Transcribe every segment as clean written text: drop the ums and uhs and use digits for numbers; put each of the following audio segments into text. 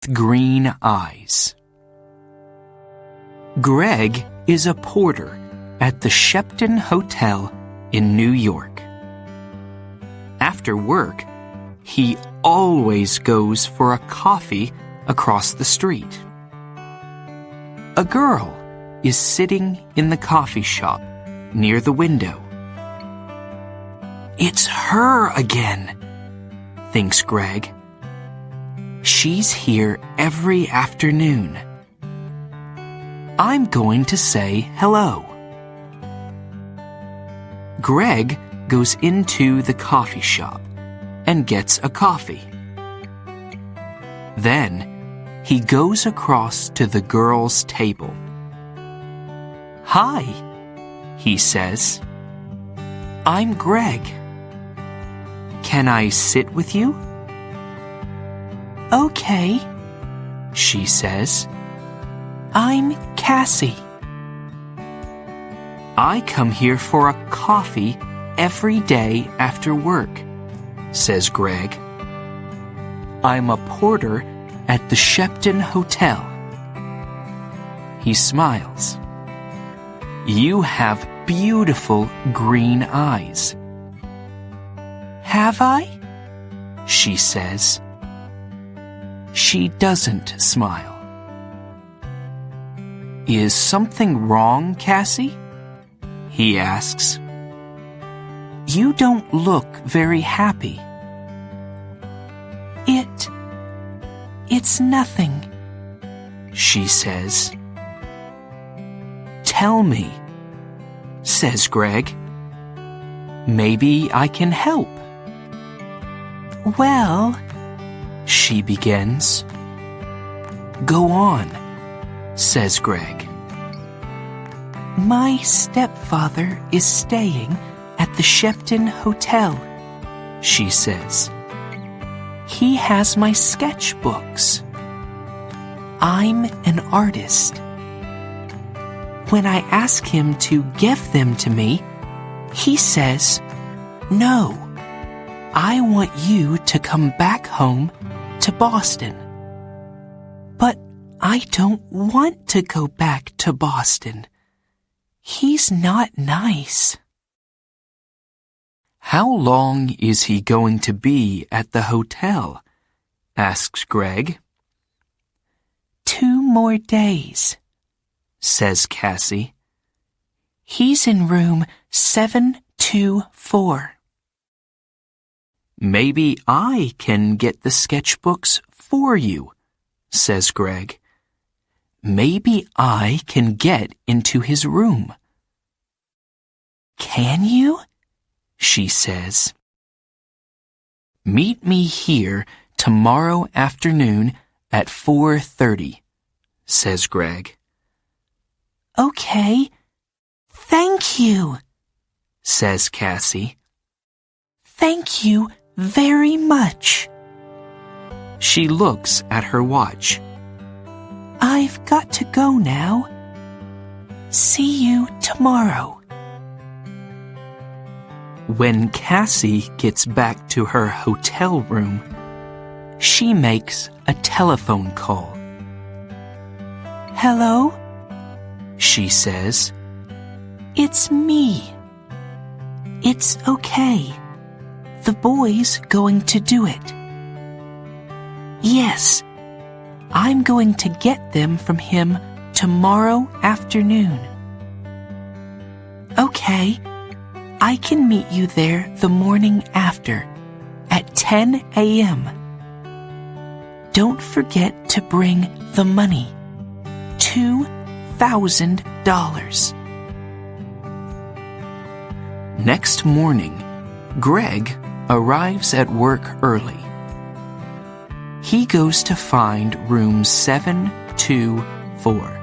green eyes. Greg is a porter at the Shepton Hotel in New York. After work, he always goes for a coffee across the street. A girl is sitting in the coffee shop near the window. It's her again, thinks Greg. She's here every afternoon. I'm going to say hello. Greg goes into the coffee shop and gets a coffee. Then he goes across to the girl's table. "Hi," he says. "I'm Greg. Can I sit with you?" "Okay," she says. "I'm Cassie. I come here for a coffee every day after work," says Greg. "I'm a porter at the Shepton Hotel." He smiles. "You have beautiful green eyes." "Have I?" she says. She doesn't smile. "Is something wrong, Cassie?" he asks. "You don't look very happy." It's nothing," she says. "Tell me," says Greg. "Maybe I can help." "Well," she begins. "Go on," says Greg. "My stepfather is staying at the Shepton Hotel," she says. "He has my sketchbooks. I'm an artist. When I ask him to give them to me, he says, 'No, I want you to come back home to Boston.' But I don't want to go back to Boston. He's not nice." "How long is he going to be at the hotel?" asks Greg. 2 more days, says Cassie. He's in room 724. "Maybe I can get the sketchbooks for you," says Greg. "Maybe I can get into his room." "Can you?" she says. "Meet me here tomorrow afternoon at 4:30, says Greg. "Okay, thank you," says Cassie. "Thank you very much." She looks at her watch. "I've got to go now. See you tomorrow." When Cassie gets back to her hotel room, she makes a telephone call. "Hello?" she says. "It's me. It's okay. The boy's going to do it." "Yes, I'm going to get them from him tomorrow afternoon." "Okay, I can meet you there the morning after, at 10 a.m. Don't forget to bring the money, $2,000. Next morning, Greg arrives at work early. He goes to find room 724.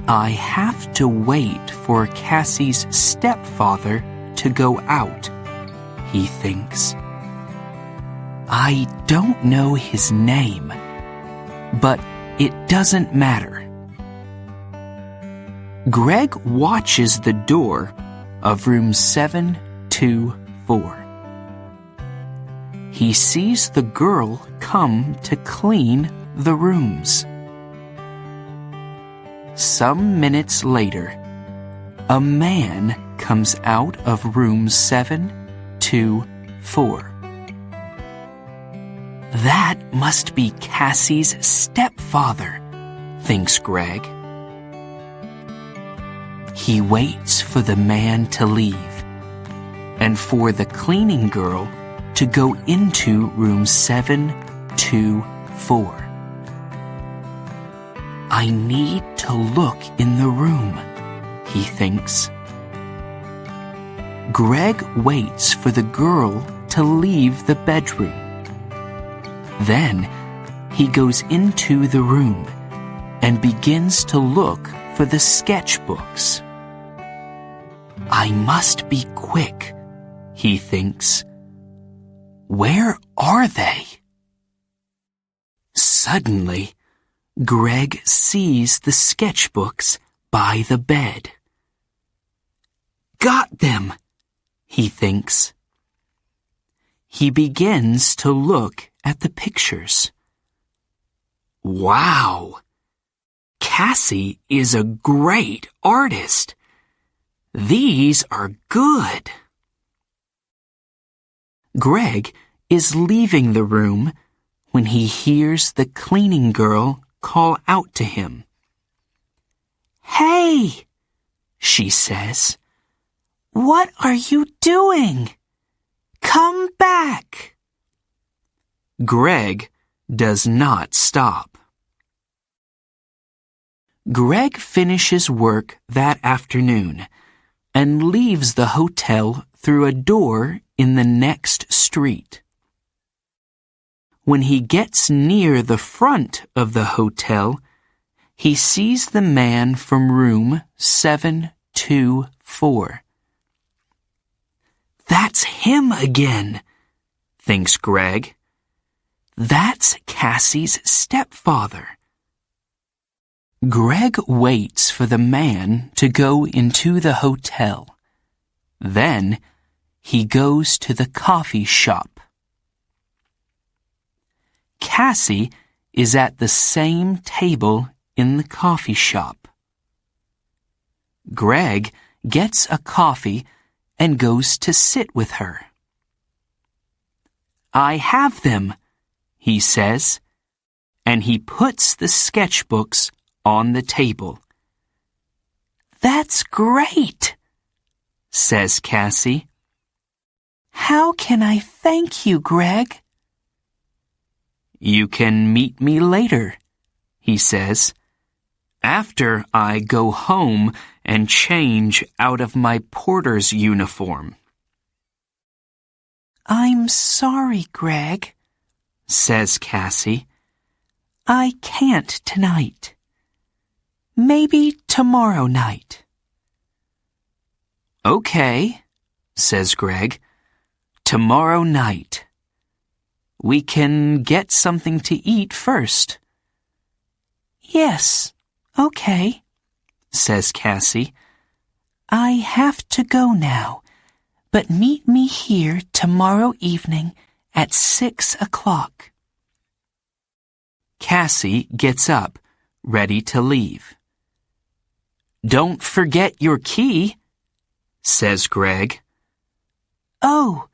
I have to wait for Cassie's stepfather to go out, he thinks. I don't know his name, but it doesn't matter. Greg watches the door of room 724. he sees the girl come to clean the rooms. Some minutes later, a man comes out of room 724. That must be Cassie's stepfather, thinks Greg. He waits for the man to leave and for the cleaning girl to go into room 724. I need to look in the room, he thinks. Greg waits for the girl to leave the bedroom. Then he goes into the room and begins to look for the sketchbooks. I must be quick, he thinks. Where are they? Suddenly, Greg sees the sketchbooks by the bed. Got them, he thinks. He begins to look at the pictures. Wow! Cassie is a great artist. These are good. Greg is leaving the room when he hears the cleaning girl call out to him. Hey, she says, what are you doing? Come back. Greg does not stop. Greg finishes work that afternoon and leaves the hotel through a door in the next street. When he gets near the front of the hotel, he sees the man from room 724. That's him again, thinks Greg. That's Cassie's stepfather. Greg waits for the man to go into the hotel. Then he goes to the coffee shop. Cassie is at the same table in the coffee shop. Greg gets a coffee and goes to sit with her. I have them, he says, and he puts the sketchbooks on the table. That's great, says Cassie. How can I thank you, Greg? You can meet me later, he says, after I go home and change out of my porter's uniform. I'm sorry, Greg, says Cassie. I can't tonight. Maybe tomorrow night. Okay, says Greg. Tomorrow night. We can get something to eat first. Yes, okay, says Cassie. I have to go now, but meet me here tomorrow evening at 6 o'clock. Cassie gets up, ready to leave. Don't forget your key, says Greg. Oh,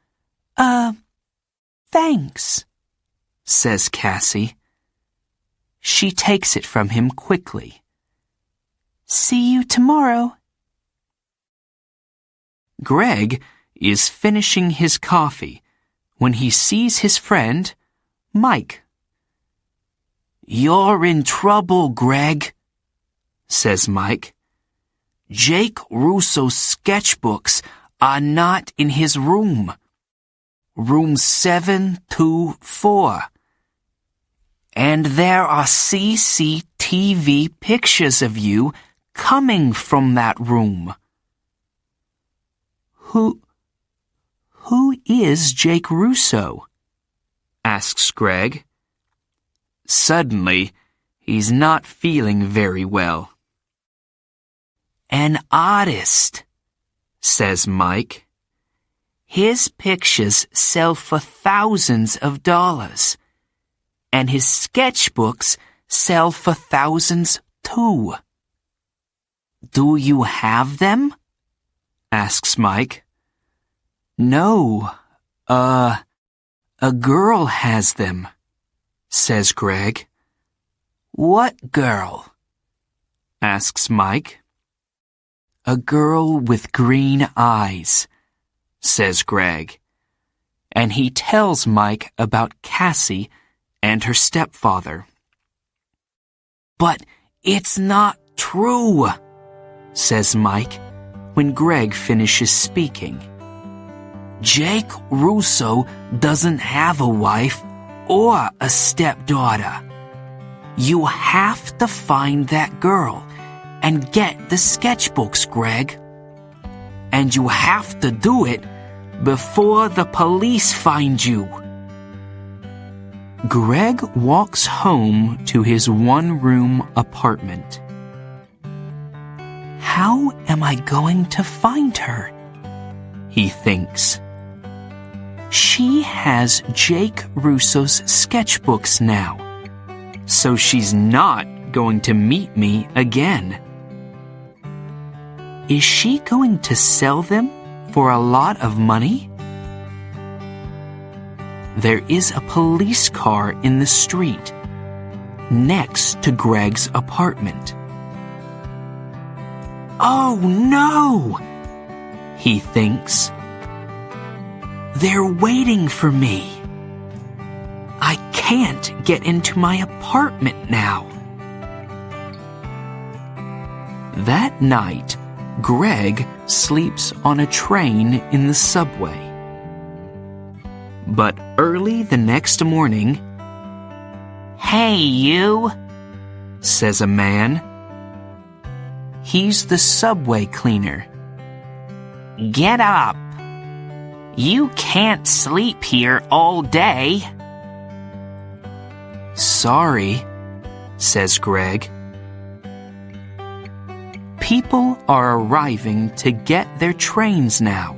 thanks, says Cassie. She takes it from him quickly. See you tomorrow. Greg is finishing his coffee when he sees his friend, Mike. You're in trouble, Greg, says Mike. Jake Russo's sketchbooks are not in his room. Room 724. And there are CCTV pictures of you coming from that room. Who is Jake Russo? Asks Greg. Suddenly, he's not feeling very well. An artist, says Mike. His pictures sell for thousands of dollars, and his sketchbooks sell for thousands too. Do you have them? Asks Mike. No, a girl has them, says Greg. What girl? Asks Mike. A girl with green eyes, says Greg, and he tells Mike about Cassie and her stepfather. But it's not true, says Mike when Greg finishes speaking. Jake Russo doesn't have a wife or a stepdaughter. You have to find that girl and get the sketchbooks, Greg. And you have to do it before the police find you. Greg walks home to his one-room apartment. How am I going to find her? He thinks. She has Jake Russo's sketchbooks now, so she's not going to meet me again. Is she going to sell them for a lot of money? There is a police car in the street, next to Greg's apartment. Oh no! He thinks. They're waiting for me. I can't get into my apartment now. That night, Greg sleeps on a train in the subway. But early the next morning, "Hey, you," says a man. He's the subway cleaner. "Get up. You can't sleep here all day." "Sorry," says Greg. People are arriving to get their trains now.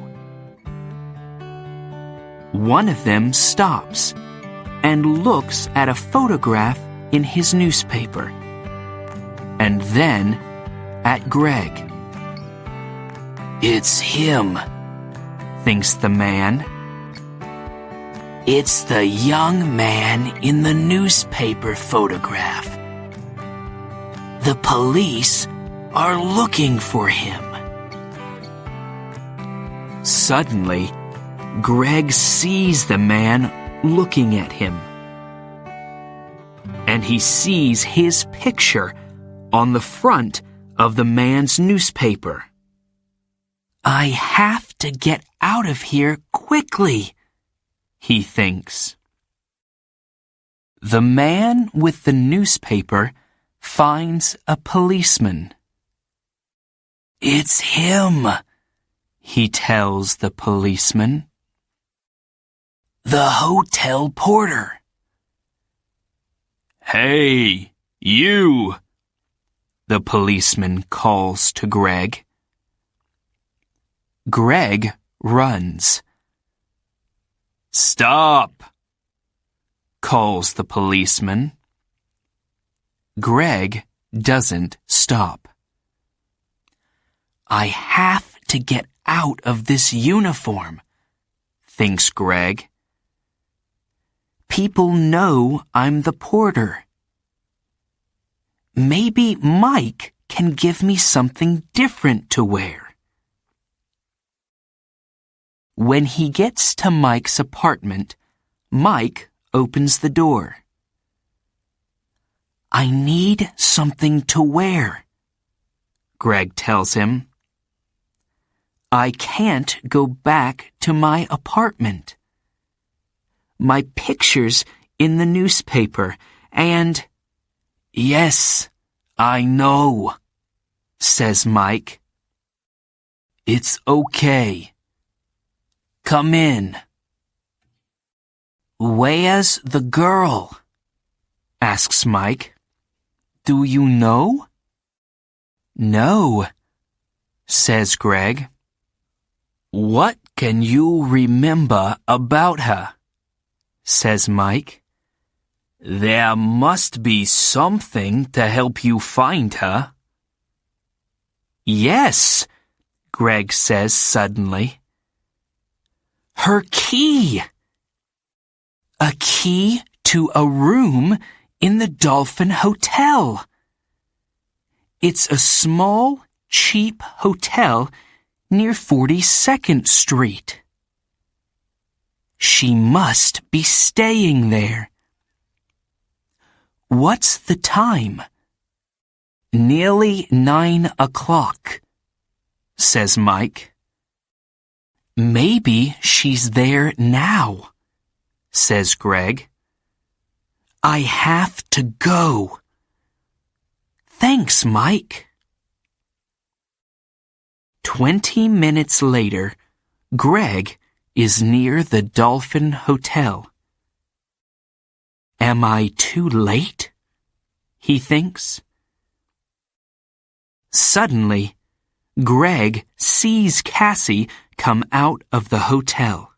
One of them stops and looks at a photograph in his newspaper, and then at Greg. It's him, thinks the man. It's the young man in the newspaper photograph. The police are looking for him. Suddenly, Greg sees the man looking at him. And he sees his picture on the front of the man's newspaper. I have to get out of here quickly, he thinks. The man with the newspaper finds a policeman. It's him, he tells the policeman. The hotel porter. Hey, you, the policeman calls to Greg. Greg runs. Stop, calls the policeman. Greg doesn't stop. I have to get out of this uniform, thinks Greg. People know I'm the porter. Maybe Mike can give me something different to wear. When he gets to Mike's apartment, Mike opens the door. I need something to wear, Greg tells him. I can't go back to my apartment. My picture's in the newspaper, and... Yes, I know, says Mike. It's okay. Come in. Where's the girl? Asks Mike. Do you know? No, says Greg. What can you remember about her?" says Mike. "There must be something to help you find her." "Yes," Greg says suddenly. "Her key! A key to a room in the Dolphin Hotel. It's a small, cheap hotel near 42nd Street. She must be staying there." "What's the time?" "Nearly 9 o'clock, says Mike. "Maybe she's there now," says Greg. "I have to go." "Thanks, Mike." 20 minutes later, Greg is near the Dolphin Hotel. "Am I too late?" he thinks. Suddenly, Greg sees Cassie come out of the hotel.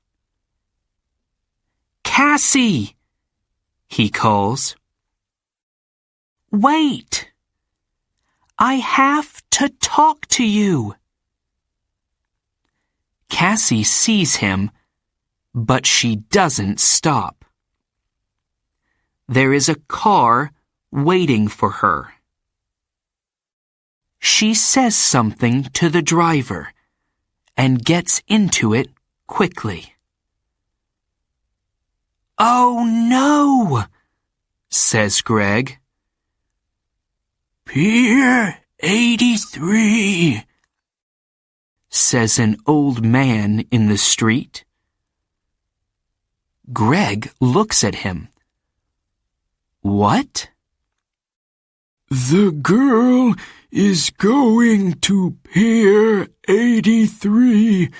"Cassie!" he calls. "Wait! I have to talk to you." Cassie sees him, but she doesn't stop. There is a car waiting for her. She says something to the driver and gets into it quickly. "Oh no!" says Greg. "Pier 83, says an old man in the street. Greg looks at him. "What?" "The girl is going to Pier 83,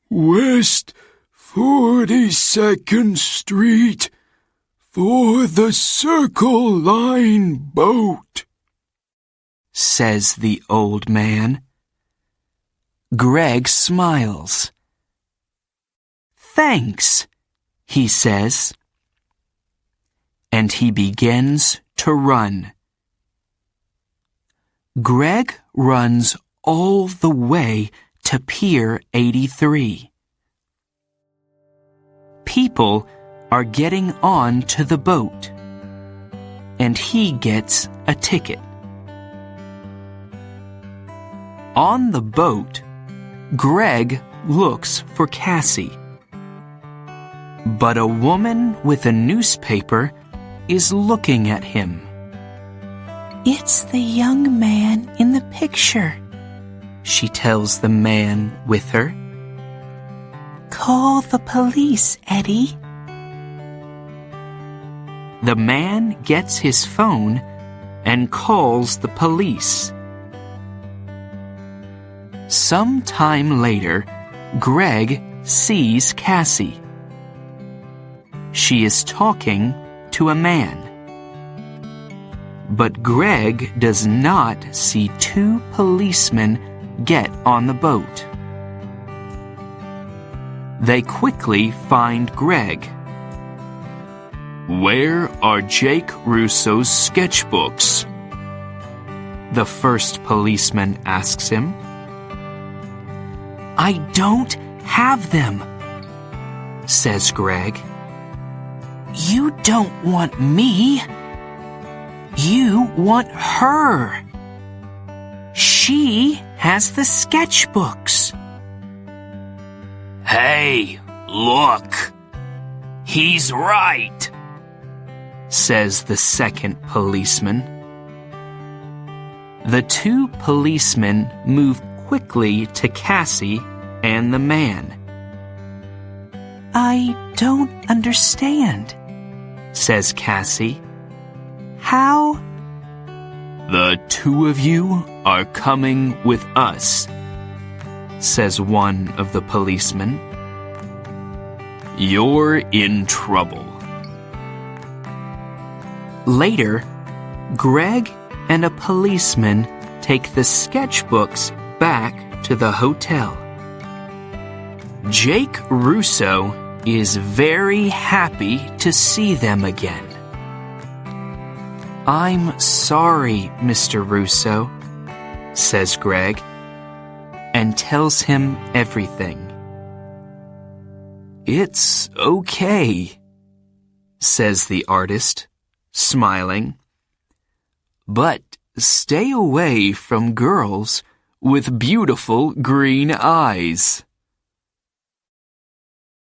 West 42nd Street, for the Circle Line boat," says the old man. Greg smiles. "Thanks," he says. And he begins to run. Greg runs all the way to Pier 83. People are getting on to the boat, and he gets a ticket. On the boat, Greg looks for Cassie. But a woman with a newspaper is looking at him. "It's the young man in the picture," she tells the man with her. "Call the police, Eddie." The man gets his phone and calls the police. Some time later, Greg sees Cassie. She is talking to a man. But Greg does not see two policemen get on the boat. They quickly find Greg. "Where are Jake Russo's sketchbooks?" the first policeman asks him. "I don't have them," says Greg. "You don't want me. You want her. She has the sketchbooks." "Hey, look! He's right," says the second policeman. The two policemen move quickly to Cassie and the man. "I don't understand," says Cassie. "How?" "The two of you are coming with us," says one of the policemen. "You're in trouble." Later, Greg and a policeman take the sketchbooks back to the hotel. Jake Russo is very happy to see them again. I'm sorry, Mr. Russo, says Greg, and tells him everything. It's okay, says the artist, smiling. But stay away from girls with beautiful green eyes.